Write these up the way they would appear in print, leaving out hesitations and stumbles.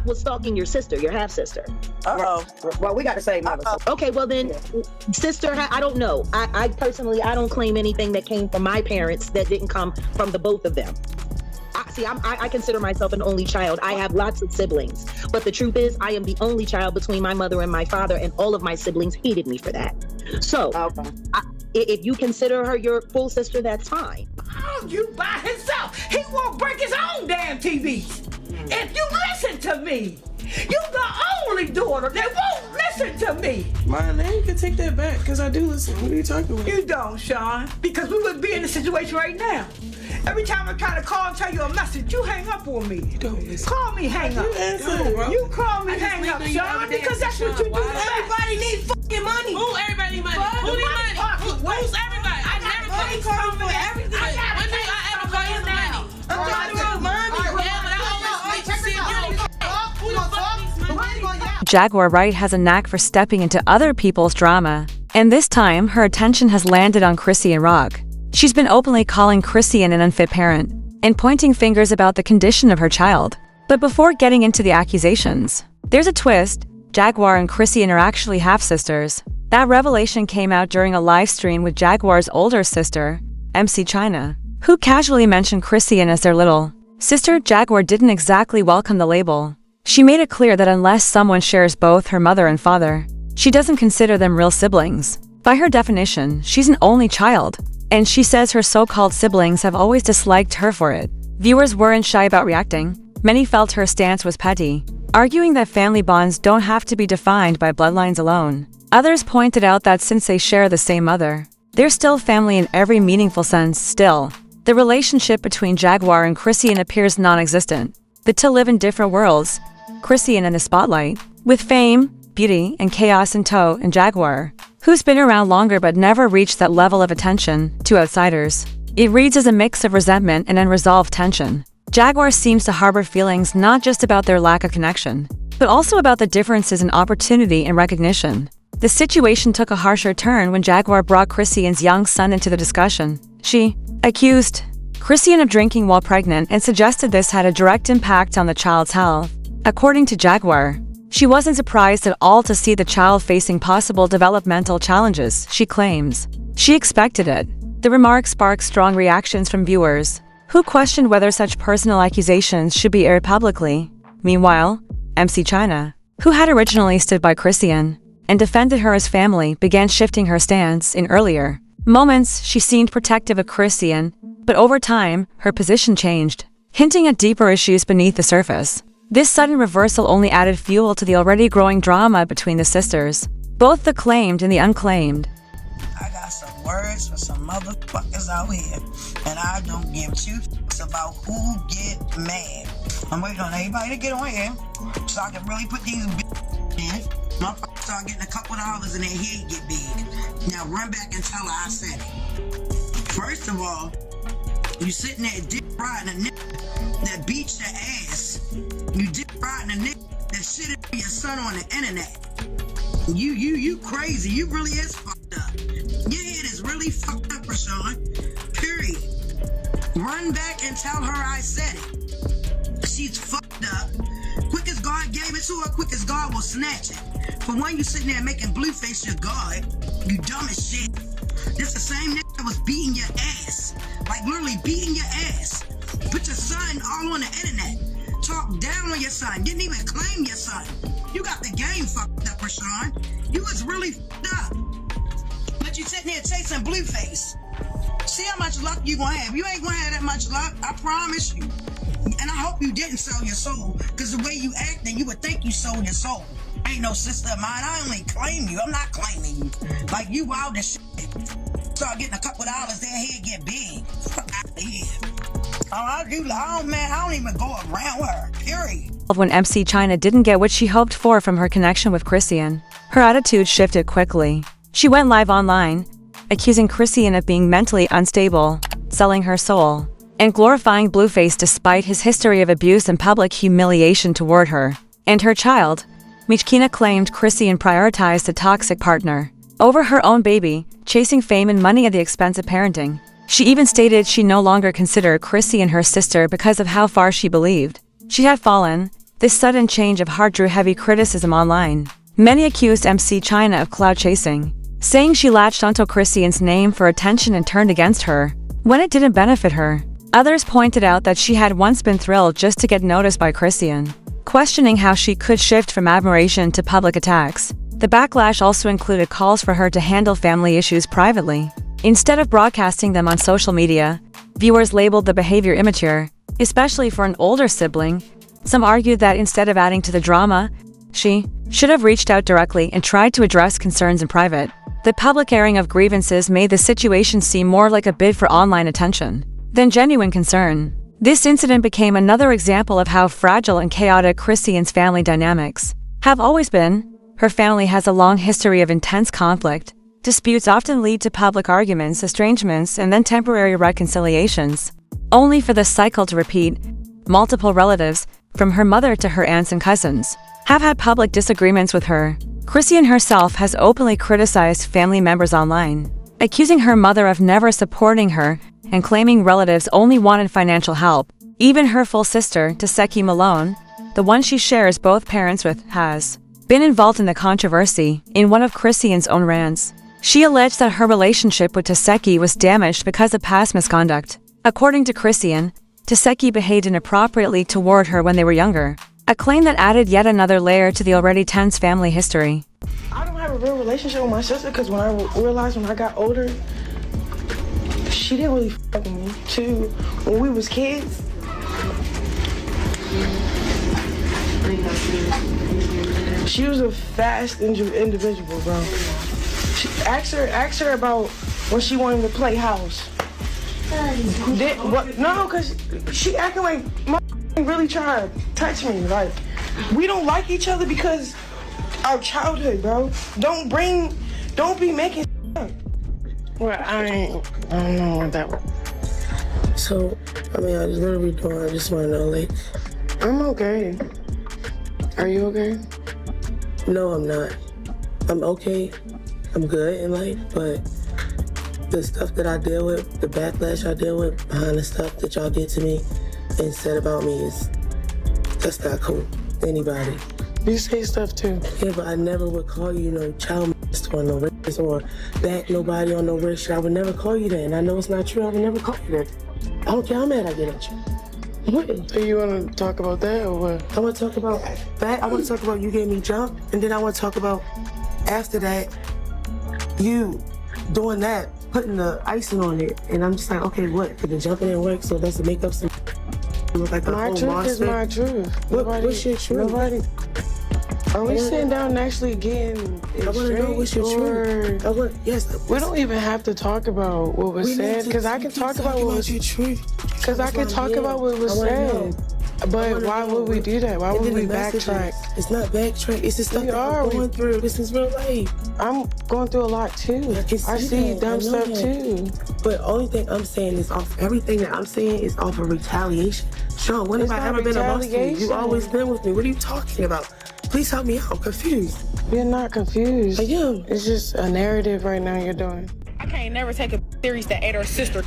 was stalking your sister, your half sister. Uh-oh. Well, we got the same mother. So. Okay, well then, sister, I don't know. I personally, I don't claim anything that came from my parents that didn't come from the both of them. I consider myself an only child. I have lots of siblings, but the truth is, I am the only child between my mother and my father, and all of my siblings hated me for that. So, okay. If you consider her your full sister, that's fine. Oh, you by himself. He won't break his own damn TV. If you listen to me, you the only daughter that won't listen to me. My name can take that back, because I do listen. What are you talking about? You don't, Sean, because we would be in a situation right now. Every time I try to call and tell you a message, you hang up on me. You don't listen. Call me hang up. You call me hang up, Sean, because that's what you do. Everybody needs fucking money. Who everybody money? Who need money? Who's everybody? I never call you for everything. When did I ever call you for money? I'm talking about money. Yeah, but I always wait to see if you okay. Who the fuck needs money? Jaguar Wright has a knack for stepping into other people's drama, and this time her attention has landed on Chrisean Rock. She's been openly calling Chrisean an unfit parent and pointing fingers about the condition of her child. But before getting into the accusations, there's a twist. Jaguar and Chrisean are actually half-sisters. That revelation came out during a live stream with Jaguar's older sister, MC China, who casually mentioned Chrisean as their little sister. Jaguar didn't exactly welcome the label. She made it clear that unless someone shares both her mother and father, she doesn't consider them real siblings. By her definition, she's an only child, and she says her so-called siblings have always disliked her for it. Viewers weren't shy about reacting. Many felt her stance was petty, arguing that family bonds don't have to be defined by bloodlines alone. Others pointed out that since they share the same mother, they're still family in every meaningful sense. Still, the relationship between Jaguar and Chrisean appears non-existent. The two live in different worlds. Chrisean in the spotlight, with fame, beauty, and chaos in tow, and Jaguar, who's been around longer but never reached that level of attention, to outsiders. It reads as a mix of resentment and unresolved tension. Jaguar seems to harbor feelings not just about their lack of connection, but also about the differences in opportunity and recognition. The situation took a harsher turn when Jaguar brought Chrisean's young son into the discussion. She accused Chrisean of drinking while pregnant and suggested this had a direct impact on the child's health. According to Jaguar, she wasn't surprised at all to see the child facing possible developmental challenges, she claims. She expected it. The remark sparked strong reactions from viewers, who questioned whether such personal accusations should be aired publicly. Meanwhile, MC China, who had originally stood by Chrisean and defended her as family, began shifting her stance. In earlier moments, she seemed protective of Chrisean, but over time, her position changed, hinting at deeper issues beneath the surface. This sudden reversal only added fuel to the already growing drama between the sisters, both the claimed and the unclaimed. I got some words for some motherfuckers out here, and I don't give two fucks about who get mad. I'm waiting on everybody to get on here so I can really put these in. Motherfuckers start getting a couple dollars and their head get big. Now run back and tell her I said it. First of all, you sitting there dick riding a nigga that beats your ass. You dick riding a nigga that shitted on your son on the internet. You crazy. You really is fucked up. Your head is really fucked up, Rashawn. Period. Run back and tell her I said it. She's fucked up. Quick as God gave it to her, quick as God will snatch it. For when you sitting there making Blueface your God, you dumb as shit. This the same nigga that was beating your ass. Like literally beating your ass. Put your son all on the internet. Talk down on your son. Didn't even claim your son. You got the game fucked up, Rashawn. You was really fucked up. But you sitting there chasing Blueface. See how much luck you gonna have. You ain't gonna have that much luck, I promise you. And I hope you didn't sell your soul, because the way you acting, you would think you sold your soul. Ain't no sister of mine. I only claim you. I'm not claiming you. Like you wild as shit. Start getting a couple dollars, their head get big. Fuck out of here. I don't even go around her. Period. When MC China didn't get what she hoped for from her connection with Chrisean, her attitude shifted quickly. She went live online, accusing Chrisean of being mentally unstable, selling her soul, and glorifying Blueface despite his history of abuse and public humiliation toward her and her child. Michkina claimed Chrisean prioritized a toxic partner over her own baby, chasing fame and money at the expense of parenting. She even stated she no longer considered Chrisean her sister because of how far she believed she had fallen. This sudden change of heart drew heavy criticism online. Many accused MC China of clout chasing, saying she latched onto Chrisean's name for attention and turned against her when it didn't benefit her. Others pointed out that she had once been thrilled just to get noticed by Chrisean, questioning how she could shift from admiration to public attacks. The backlash also included calls for her to handle family issues privately, instead of broadcasting them on social media. Viewers labeled the behavior immature, especially for an older sibling. Some argued that instead of adding to the drama, she should have reached out directly and tried to address concerns in private. The public airing of grievances made the situation seem more like a bid for online attention than genuine concern. This incident became another example of how fragile and chaotic Chrisean's family dynamics have always been. Her family has a long history of intense conflict. Disputes often lead to public arguments, estrangements, and then temporary reconciliations, only for the cycle to repeat. Multiple relatives, from her mother to her aunts and cousins, have had public disagreements with her. Chrisean herself has openly criticized family members online, accusing her mother of never supporting her and claiming relatives only wanted financial help. Even her full sister, Teseki Malone, the one she shares both parents with, has been involved in the controversy. In one of Chrisean's own rants, she alleged that her relationship with Teseki was damaged because of past misconduct. According to Chrisean, Teseki behaved inappropriately toward her when they were younger, a claim that added yet another layer to the already tense family history. I don't have a real relationship with my sister because when I realized when I got older, she didn't really fuck with me. Too, when we was kids, she was a fast individual, bro. Ask her about when she wanted to play house. No, because she acting like my really trying to touch me. Like, we don't like each other because our childhood, bro. Don't be making up. Well, I don't know what that was. So, I mean, I just literally doing, I just want to know, like, I'm okay. Are you okay? no, I'm not. I'm okay. I'm good in life, but the stuff that I deal with, the backlash I deal with behind the stuff that y'all did to me and said about me that's not cool. Anybody. You say stuff too. Yeah, but I never would call you no child molester or no rapist or back nobody on no weird shit. I would never call you that, and I know it's not true. I would never call you that. I don't care how mad I get at you. What? So you want to talk about that or what? I want to talk about that. I want to talk about you gave me jump, and then I want to talk about after that, you doing that, putting the icing on it, and I'm just like, okay, what? Did the jumping didn't work, so that's to make up some. Look like My truth monster. is my truth. What's your truth? Nobody. Are we sitting down and actually getting it I want to know what's your truth. Yes. We don't even have to talk about what was said, because I can talk about what was your truth. Because I can talk about what was said. But why would we do that? Why would we backtrack? It's not backtrack. It's the stuff that I'm going through. This is real life. I'm going through a lot too. I see dumb stuff too. But only thing I'm saying is everything that I'm saying is off of retaliation. Sean, when have I ever been a boss to you? You've always been with me. What are you talking about? Please help me out. I'm confused. You're not confused. I am. It's just a narrative right now you're doing. I can't never take a serious that ate her sister.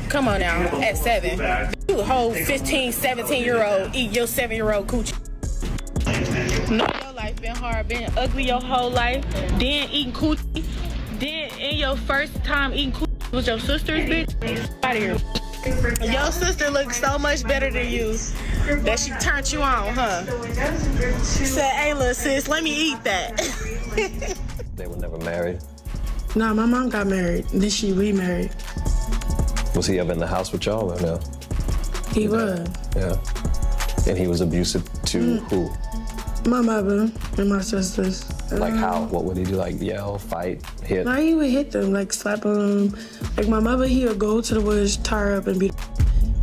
Come on now, at 7. You a whole 15, 17-year-old eat your 7-year-old coochie. No, your life been hard, been ugly your whole life. Then eating coochie. Then in your first time eating coochie with your sister's bitch. Out of here. Your sister looks so much better than you that she turned you on, huh? She said, hey, little sis, let me eat that. They were never married. Nah, my mom got married, and then she remarried. Was he ever in the house with y'all or no? He was. Yeah. And he was abusive to who? My mother and my sisters. Like how? What would he do? Like yell, fight, hit? Like he would hit them, like slap them. Like my mother, he would go to the woods, tie her up, and beat.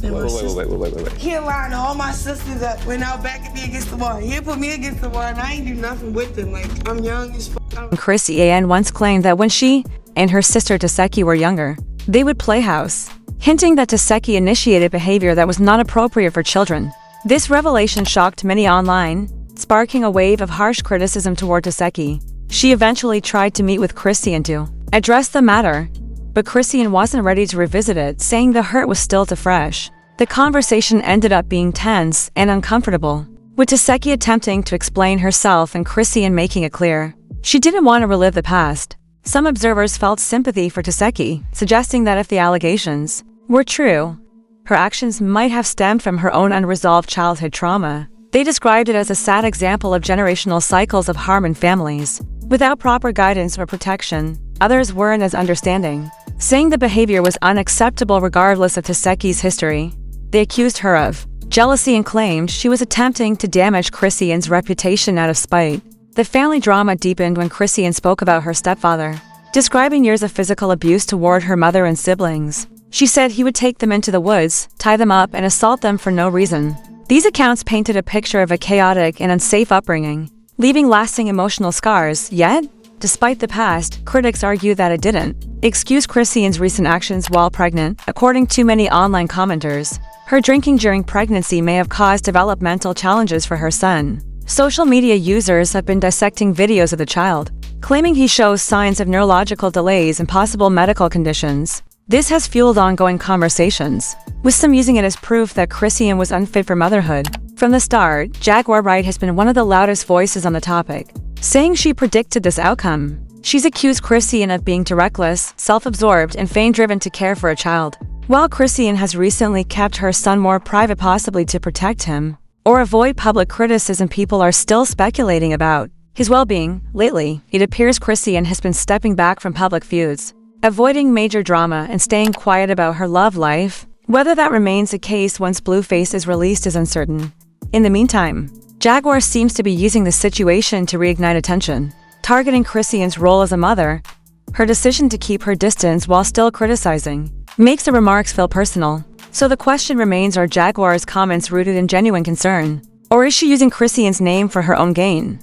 Wait. He aligned all my sisters up, went out back at me against the wall. He put me against the wall, and I ain't do nothing with them. Like, I'm young as fuck. Chrisean once claimed that when she and her sister Teseki were younger, they would play house, hinting that Teseki initiated behavior that was not appropriate for children. This revelation shocked many online, sparking a wave of harsh criticism toward Teseki. She eventually tried to meet with Chrisean to address the matter, but Chrisean wasn't ready to revisit it, saying the hurt was still too fresh. The conversation ended up being tense and uncomfortable. with Taseki attempting to explain herself and Chrisean making it clear she didn't want to relive the past. Some observers felt sympathy for Taseki, suggesting that if the allegations were true, her actions might have stemmed from her own unresolved childhood trauma. They described it as a sad example of generational cycles of harm in families. Without proper guidance or protection, others weren't as understanding, saying the behavior was unacceptable regardless of Taseki's history. They accused her of jealousy and claimed she was attempting to damage Chrisean's reputation out of spite. The family drama deepened when Chrisean spoke about her stepfather, describing years of physical abuse toward her mother and siblings. She said he would take them into the woods, tie them up, and assault them for no reason. These accounts painted a picture of a chaotic and unsafe upbringing, leaving lasting emotional scars. Yet, despite the past, critics argue that it didn't excuse Chrisean's recent actions while pregnant. According to many online commenters, her drinking during pregnancy may have caused developmental challenges for her son. Social media users have been dissecting videos of the child, claiming he shows signs of neurological delays and possible medical conditions. This has fueled ongoing conversations, with some using it as proof that Chrisean was unfit for motherhood. From the start, Jaguar Wright has been one of the loudest voices on the topic, saying she predicted this outcome. She's accused Chrisean of being too reckless, self-absorbed, and fame-driven to care for a child. While Chrisean has recently kept her son more private, possibly to protect him or avoid public criticism, people are still speculating about his well-being. Lately, it appears Chrisean has been stepping back from public feuds, avoiding major drama and staying quiet about her love life. Whether that remains the case once Blueface is released is uncertain. In the meantime, Jaguar seems to be using the situation to reignite attention, targeting Chrisean's role as a mother. Her decision to keep her distance while still criticizing makes the remarks feel personal. So the question remains, are Jaguar's comments rooted in genuine concern, or is she using Chrisean's name for her own gain?